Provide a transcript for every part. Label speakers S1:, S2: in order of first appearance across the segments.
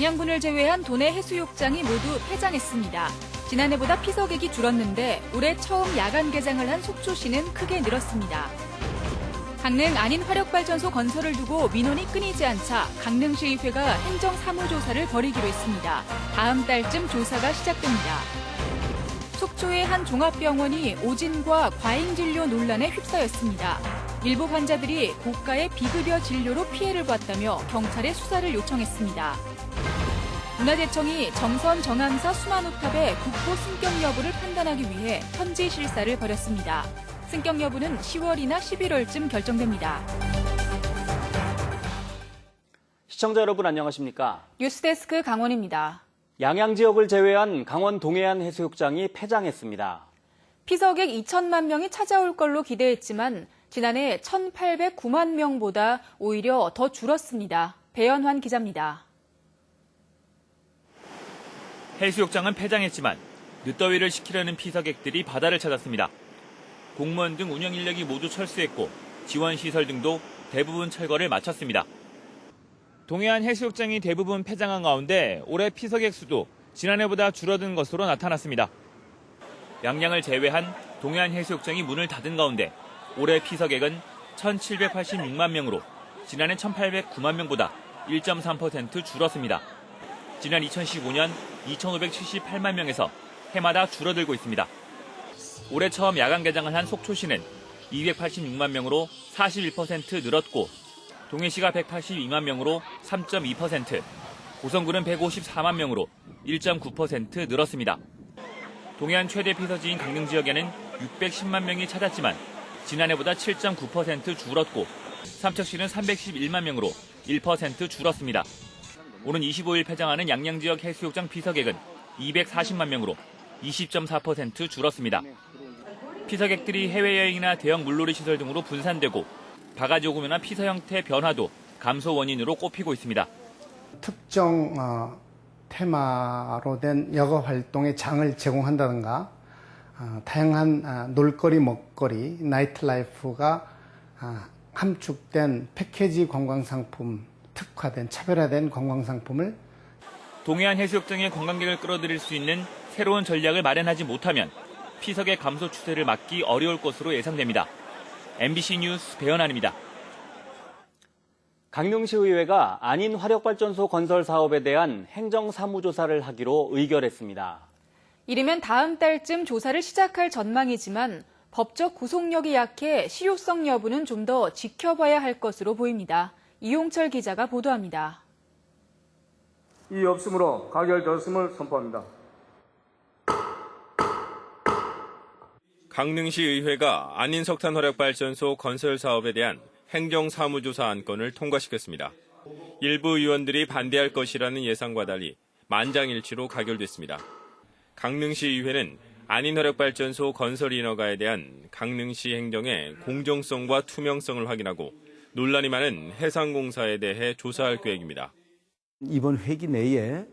S1: 양양군을 제외한 도내 해수욕장이 모두 폐장했습니다. 지난해보다 피서객이 줄었는데 올해 처음 야간 개장을 한 속초시는 크게 늘었습니다. 강릉 안인화력발전소 건설을 두고 민원이 끊이지 않자 강릉시의회가 행정사무조사를 벌이기로 했습니다. 다음 달쯤 조사가 시작됩니다. 속초의 한 종합병원이 오진과 과잉진료 논란에 휩싸였습니다. 일부 환자들이 고가의 비급여 진료로 피해를 봤다며 경찰에 수사를 요청했습니다. 문화재청이 정선 정암사 수만호탑의 국보 승격 여부를 판단하기 위해 현지 실사를 벌였습니다. 승격 여부는 10월이나 11월쯤 결정됩니다.
S2: 시청자 여러분 안녕하십니까?
S1: 뉴스데스크 강원입니다.
S2: 양양 지역을 제외한 강원 동해안 해수욕장이 폐장했습니다.
S1: 피서객 2천만 명이 찾아올 걸로 기대했지만 지난해 1,809만 명보다 오히려 더 줄었습니다. 배연환 기자입니다.
S3: 해수욕장은 폐장했지만 늦더위를 식히려는 피서객들이 바다를 찾았습니다. 공무원 등 운영 인력이 모두 철수했고 지원시설 등도 대부분 철거를 마쳤습니다. 동해안 해수욕장이 대부분 폐장한 가운데 올해 피서객 수도 지난해보다 줄어든 것으로 나타났습니다. 양양을 제외한 동해안 해수욕장이 문을 닫은 가운데 올해 피서객은 1,786만 명으로 지난해 1,809만 명보다 1.3% 줄었습니다. 지난 2015년 2,578만 명에서 해마다 줄어들고 있습니다. 올해 처음 야간 개장을 한 속초시는 286만 명으로 41% 늘었고 동해시가 182만 명으로 3.2%, 고성군은 154만 명으로 1.9% 늘었습니다. 동해안 최대 피서지인 강릉 지역에는 610만 명이 찾았지만 지난해보다 7.9% 줄었고 삼척시는 311만 명으로 1% 줄었습니다. 오는 25일 폐장하는 양양 지역 해수욕장 피서객은 240만 명으로 20.4% 줄었습니다. 피서객들이 해외여행이나 대형 물놀이 시설 등으로 분산되고 바가지 요금이나 피서 형태 변화도 감소 원인으로 꼽히고 있습니다.
S4: 특정 테마로 된 여가 활동의 장을 제공한다든가 다양한 놀거리, 먹거리, 나이트 라이프가 함축된 패키지 관광상품, 특화된 차별화된 관광상품을
S3: 동해안 해수욕장의 관광객을 끌어들일 수 있는 새로운 전략을 마련하지 못하면 피서객 감소 추세를 막기 어려울 것으로 예상됩니다. MBC 뉴스 배연환입니다.
S2: 강릉시의회가 안인화력발전소 건설 사업에 대한 행정사무조사를 하기로 의결했습니다.
S1: 이르면 다음 달쯤 조사를 시작할 전망이지만 법적 구속력이 약해 실효성 여부는 좀 더 지켜봐야 할 것으로 보입니다. 이용철 기자가 보도합니다.
S5: 이의 없으므로 가결되었음을 선포합니다.
S6: 강릉시 의회가 안인석탄화력발전소 건설 사업에 대한 행정사무조사 안건을 통과시켰습니다. 일부 의원들이 반대할 것이라는 예상과 달리 만장일치로 가결됐습니다. 강릉시 의회는 안인화력발전소 건설 인허가에 대한 강릉시 행정의 공정성과 투명성을 확인하고 논란이 많은 해상공사에 대해 조사할 계획입니다.
S7: 이번 회기 내에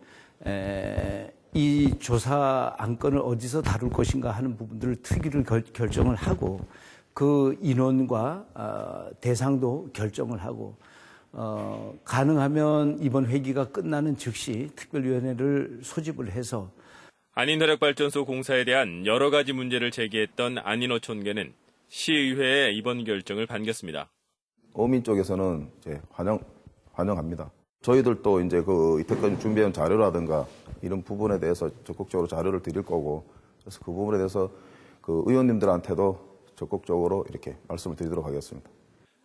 S7: 이 조사 안건을 어디서 다룰 것인가 하는 부분들을 특위를 결정을 하고 그 인원과 대상도 결정을 하고 가능하면 이번 회기가 끝나는 즉시 특별위원회를 소집을 해서
S6: 안인화력발전소 공사에 대한 여러 가지 문제를 제기했던 안인어촌계는 시의회의 이번 결정을 반겼습니다.
S8: 어민 쪽에서는 이제 환영합니다. 저희들도 이제 이때까지 준비한 자료라든가 이런 부분에 대해서 적극적으로 자료를 드릴 거고, 그래서 그 부분에 대해서 의원님들한테도 적극적으로 이렇게 말씀을 드리도록 하겠습니다.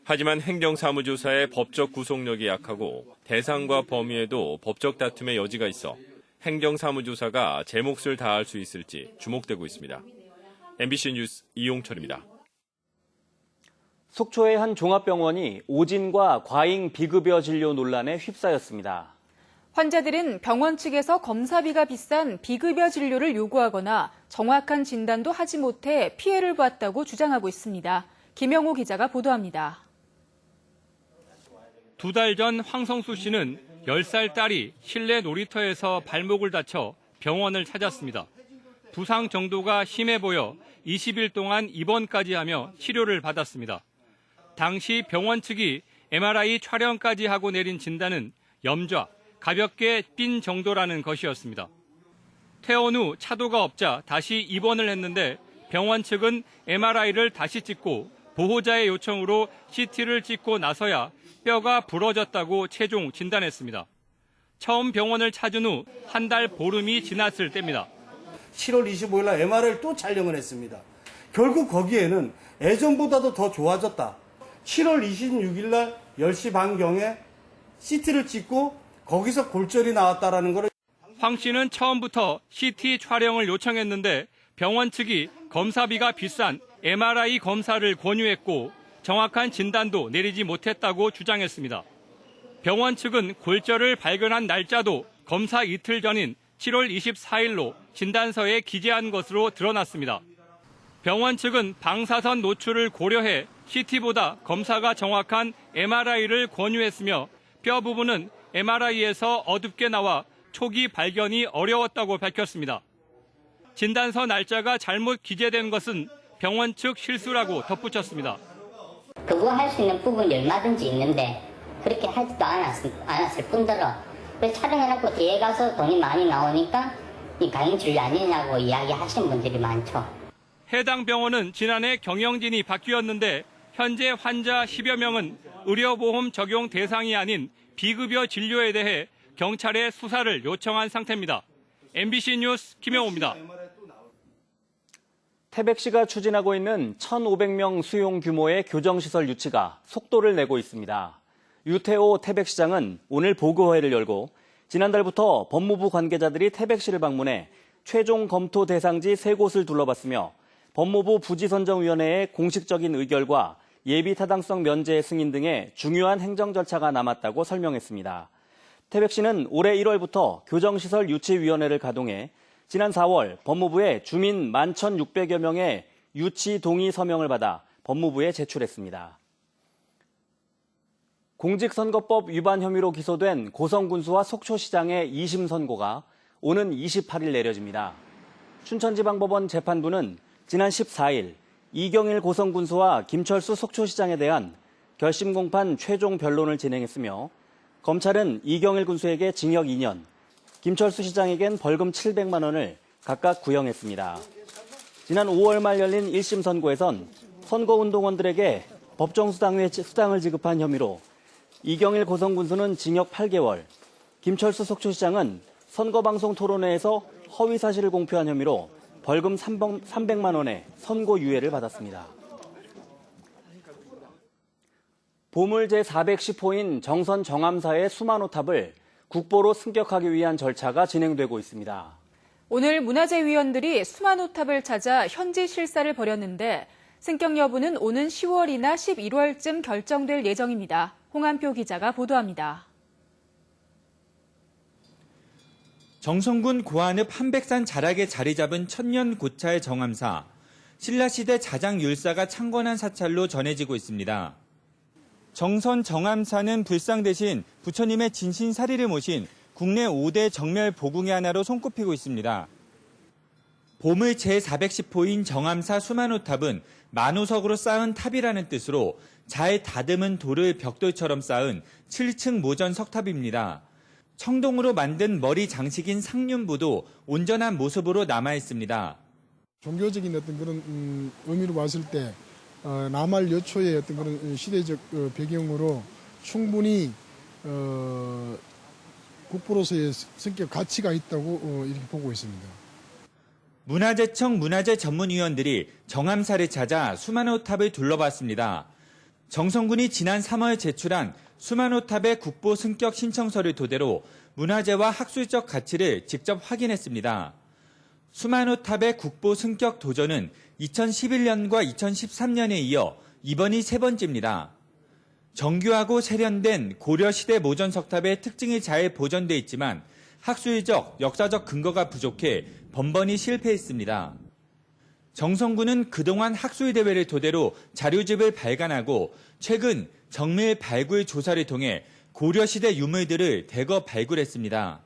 S6: 하지만 행정사무조사의 법적 구속력이 약하고 대상과 범위에도 법적 다툼의 여지가 있어 행정사무조사가 제 몫을 다할 수 있을지 주목되고 있습니다. MBC 뉴스 이용철입니다.
S2: 속초의 한 종합병원이 오진과 과잉 비급여 진료 논란에 휩싸였습니다.
S1: 환자들은 병원 측에서 검사비가 비싼 비급여 진료를 요구하거나 정확한 진단도 하지 못해 피해를 봤다고 주장하고 있습니다. 김영호 기자가 보도합니다.
S9: 2달 전 황성수 씨는 10살 딸이 실내 놀이터에서 발목을 다쳐 병원을 찾았습니다. 부상 정도가 심해 보여 20일 동안 입원까지 하며 치료를 받았습니다. 당시 병원 측이 MRI 촬영까지 하고 내린 진단은 염좌, 가볍게 삔 정도라는 것이었습니다. 퇴원 후 차도가 없자 다시 입원을 했는데 병원 측은 MRI를 다시 찍고 보호자의 요청으로 CT를 찍고 나서야 뼈가 부러졌다고 최종 진단했습니다. 처음 병원을 찾은 후 한 달 보름이 지났을 때입니다.
S10: 7월 25일 날 MRI를 또 촬영을 했습니다. 결국 거기에는 예전보다도 더 좋아졌다. 7월 26일 날 10시 반경에 CT를 찍고 거기서 골절이 나왔다라는 걸.
S9: 황 씨는 처음부터 CT 촬영을 요청했는데 병원 측이 검사비가 비싼 MRI 검사를 권유했고 정확한 진단도 내리지 못했다고 주장했습니다. 병원 측은 골절을 발견한 날짜도 검사 이틀 전인 7월 24일로 진단서에 기재한 것으로 드러났습니다. 병원 측은 방사선 노출을 고려해 CT보다 검사가 정확한 MRI를 권유했으며 뼈 부분은 MRI에서 어둡게 나와 초기 발견이 어려웠다고 밝혔습니다. 진단서 날짜가 잘못 기재된 것은 병원 측 실수라고 덧붙였습니다.
S11: 거부할 수 있는 부분이 얼마든지 있는데 그렇게 하지도 않았을 뿐더러 왜 촬영해놓고 뒤에 가서 돈이 많이 나오니까 이 가행진료 아니냐고 이야기하시는 분들이 많죠.
S9: 해당 병원은 지난해 경영진이 바뀌었는데 현재 환자 10여 명은 의료보험 적용 대상이 아닌 비급여 진료에 대해 경찰에 수사를 요청한 상태입니다. MBC 뉴스 김영호입니다.
S2: 태백시가 추진하고 있는 1,500명 수용 규모의 교정시설 유치가 속도를 내고 있습니다. 유태호 태백시장은 오늘 보고회를 열고 지난달부터 법무부 관계자들이 태백시를 방문해 최종 검토 대상지 3곳을 둘러봤으며 법무부 부지선정위원회의 공식적인 의결과 예비 타당성 면제 승인 등의 중요한 행정 절차가 남았다고 설명했습니다. 태백시는 올해 1월부터 교정시설 유치위원회를 가동해 지난 4월 법무부에 주민 11,600여 명의 유치 동의 서명을 받아 법무부에 제출했습니다. 공직선거법 위반 혐의로 기소된 고성군수와 속초시장의 2심 선고가 오는 28일 내려집니다. 춘천지방법원 재판부는 지난 14일 이경일 고성군수와 김철수 속초시장에 대한 결심 공판 최종 변론을 진행했으며 검찰은 이경일 군수에게 징역 2년, 김철수 시장에겐 벌금 700만 원을 각각 구형했습니다. 지난 5월 말 열린 1심 선고에선 선거운동원들에게 법정수당 외 수당을 지급한 혐의로 이경일 고성군수는 징역 8개월, 김철수 속초시장은 선거방송 토론회에서 허위 사실을 공표한 혐의로 벌금 300만 원의 선고유예를 받았습니다. 보물 제410호인 정선 정암사의 수만호탑을 국보로 승격하기 위한 절차가 진행되고 있습니다.
S1: 오늘 문화재위원들이 수만호탑을 찾아 현지 실사를 벌였는데 승격 여부는 오는 10월이나 11월쯤 결정될 예정입니다. 홍한표 기자가 보도합니다.
S12: 정선군 고한읍 한백산 자락에 자리 잡은 천년 고차의 정암사. 신라시대 자장 율사가 창건한 사찰로 전해지고 있습니다. 정선 정암사는 불상 대신 부처님의 진신사리를 모신 국내 5대 정멸 보궁의 하나로 손꼽히고 있습니다. 보물 제410호인 정암사 수만호탑은 만호석으로 쌓은 탑이라는 뜻으로 잘 다듬은 돌을 벽돌처럼 쌓은 7층 모전 석탑입니다. 청동으로 만든 머리 장식인 상륜부도 온전한 모습으로 남아있습니다.
S13: 종교적인 어떤 그런 의미로 봤을 때 남할 여초의 어떤 그런 시대적 배경으로 충분히 국보로서의 성격 가치가 있다고 이렇게 보고 있습니다.
S12: 문화재청 문화재 전문위원들이 정암사를 찾아 수만호탑을 둘러봤습니다. 정선군이 지난 3월 제출한 수만호탑의 국보 승격 신청서를 토대로 문화재와 학술적 가치를 직접 확인했습니다. 수만호탑의 국보 승격 도전은 2011년과 2013년에 이어 이번이 세 번째입니다. 정교하고 세련된 고려시대 모전석탑의 특징이 잘 보존돼 있지만 학술적, 역사적 근거가 부족해 번번이 실패했습니다. 정선군은 그동안 학술대회를 토대로 자료집을 발간하고 최근 정밀 발굴 조사를 통해 고려시대 유물들을 대거 발굴했습니다.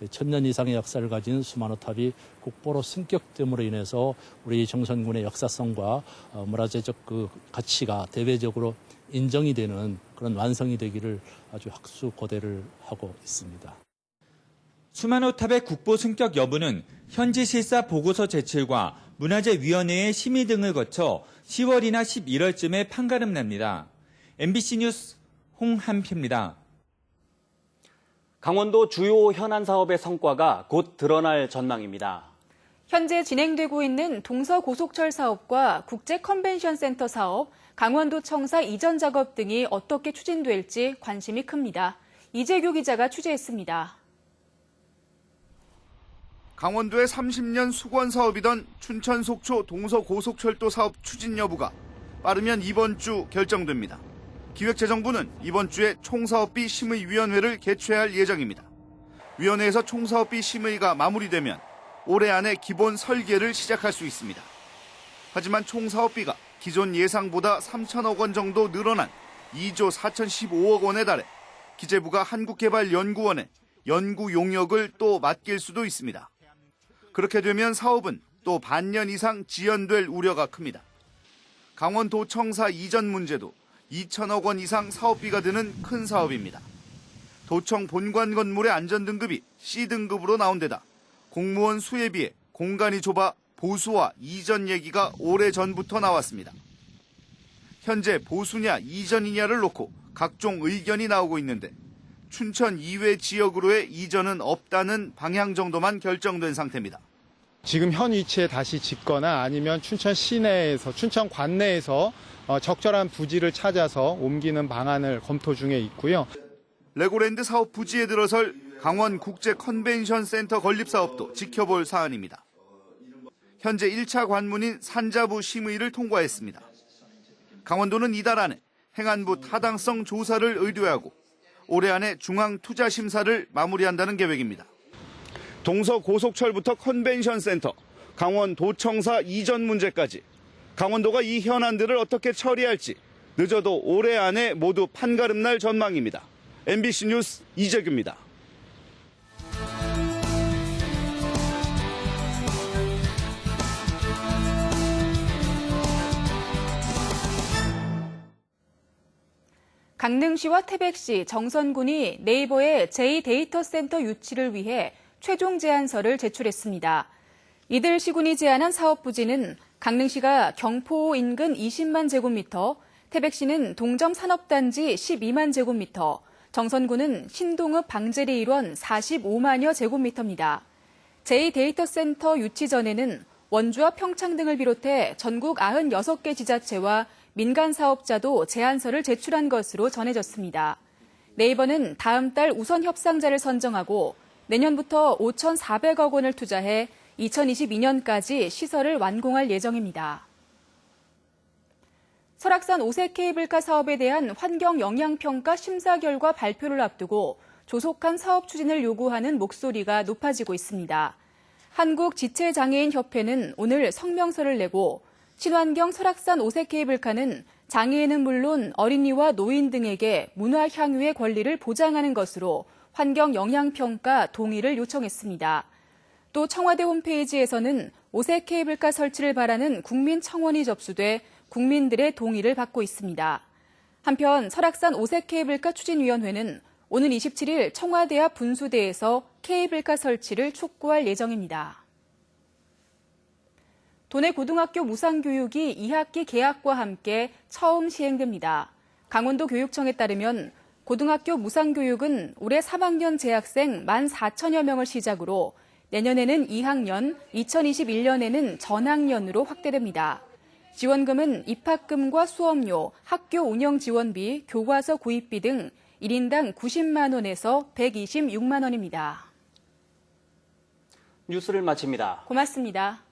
S14: 천년 이상의 역사를 가진 수만호탑이 국보로 승격됨으로 인해서 우리 정선군의 역사성과 문화재적 그 가치가 대외적으로 인정이 되는 그런 완성이 되기를 아주 학수고대를 하고 있습니다.
S12: 수만호탑의 국보 승격 여부는 현지 실사 보고서 제출과 문화재위원회의 심의 등을 거쳐 10월이나 11월쯤에 판가름 납니다. MBC 뉴스 홍한표입니다.
S2: 강원도 주요 현안 사업의 성과가 곧 드러날 전망입니다.
S1: 현재 진행되고 있는 동서고속철 사업과 국제컨벤션센터 사업, 강원도 청사 이전 작업 등이 어떻게 추진될지 관심이 큽니다. 이재규 기자가 취재했습니다.
S15: 강원도의 30년 수건 사업이던 춘천 속초 동서고속철도 사업 추진 여부가 빠르면 이번 주 결정됩니다. 기획재정부는 이번 주에 총사업비 심의위원회를 개최할 예정입니다. 위원회에서 총사업비 심의가 마무리되면 올해 안에 기본 설계를 시작할 수 있습니다. 하지만 총사업비가 기존 예상보다 3천억 원 정도 늘어난 2조 4,015억 원에 달해 기재부가 한국개발연구원에 연구 용역을 또 맡길 수도 있습니다. 그렇게 되면 사업은 또 반년 이상 지연될 우려가 큽니다. 강원도청사 이전 문제도 2천억 원 이상 사업비가 드는 큰 사업입니다. 도청 본관 건물의 안전등급이 C등급으로 나온 데다 공무원 수에 비해 공간이 좁아 보수와 이전 얘기가 오래전부터 나왔습니다. 현재 보수냐 이전이냐를 놓고 각종 의견이 나오고 있는데 춘천 이외 지역으로의 이전은 없다는 방향 정도만 결정된 상태입니다.
S16: 지금 현 위치에 다시 짓거나 아니면 춘천 시내에서, 춘천 관내에서 적절한 부지를 찾아서 옮기는 방안을 검토 중에 있고요.
S15: 레고랜드 사업 부지에 들어설 강원 국제 컨벤션 센터 건립 사업도 지켜볼 사안입니다. 현재 1차 관문인 산자부 심의를 통과했습니다. 강원도는 이달 안에 행안부 타당성 조사를 의뢰하고 올해 안에 중앙투자심사를 마무리한다는 계획입니다. 동서고속철부터 컨벤션센터, 강원도청사 이전 문제까지 강원도가 이 현안들을 어떻게 처리할지 늦어도 올해 안에 모두 판가름 날 전망입니다. MBC 뉴스 이재규입니다.
S1: 강릉시와 태백시, 정선군이 네이버의 제2데이터센터 유치를 위해 최종 제안서를 제출했습니다. 이들 시군이 제안한 사업 부지는 강릉시가 경포 인근 20만 제곱미터, 태백시는 동점 산업단지 12만 제곱미터, 정선군은 신동읍 방제리 일원 45만여 제곱미터입니다. 제2데이터센터 유치 전에는 원주와 평창 등을 비롯해 전국 96개 지자체와 민간 사업자도 제안서를 제출한 것으로 전해졌습니다. 네이버는 다음 달 우선 협상자를 선정하고 내년부터 5,400억 원을 투자해 2022년까지 시설을 완공할 예정입니다. 설악산 오색 케이블카 사업에 대한 환경 영향평가 심사 결과 발표를 앞두고 조속한 사업 추진을 요구하는 목소리가 높아지고 있습니다. 한국지체장애인협회는 오늘 성명서를 내고 친환경 설악산 오색 케이블카는 장애인은 물론 어린이와 노인 등에게 문화 향유의 권리를 보장하는 것으로 환경 영향평가 동의를 요청했습니다. 또 청와대 홈페이지에서는 오색 케이블카 설치를 바라는 국민 청원이 접수돼 국민들의 동의를 받고 있습니다. 한편 설악산 오색 케이블카 추진위원회는 오는 27일 청와대 앞 분수대에서 케이블카 설치를 촉구할 예정입니다. 도내 고등학교 무상교육이 2학기 개학과 함께 처음 시행됩니다. 강원도 교육청에 따르면 고등학교 무상교육은 올해 3학년 재학생 14,000여 명을 시작으로 내년에는 2학년, 2021년에는 전학년으로 확대됩니다. 지원금은 입학금과 수업료, 학교 운영 지원비, 교과서 구입비 등 1인당 90만 원에서 126만 원입니다.
S2: 뉴스를 마칩니다.
S1: 고맙습니다.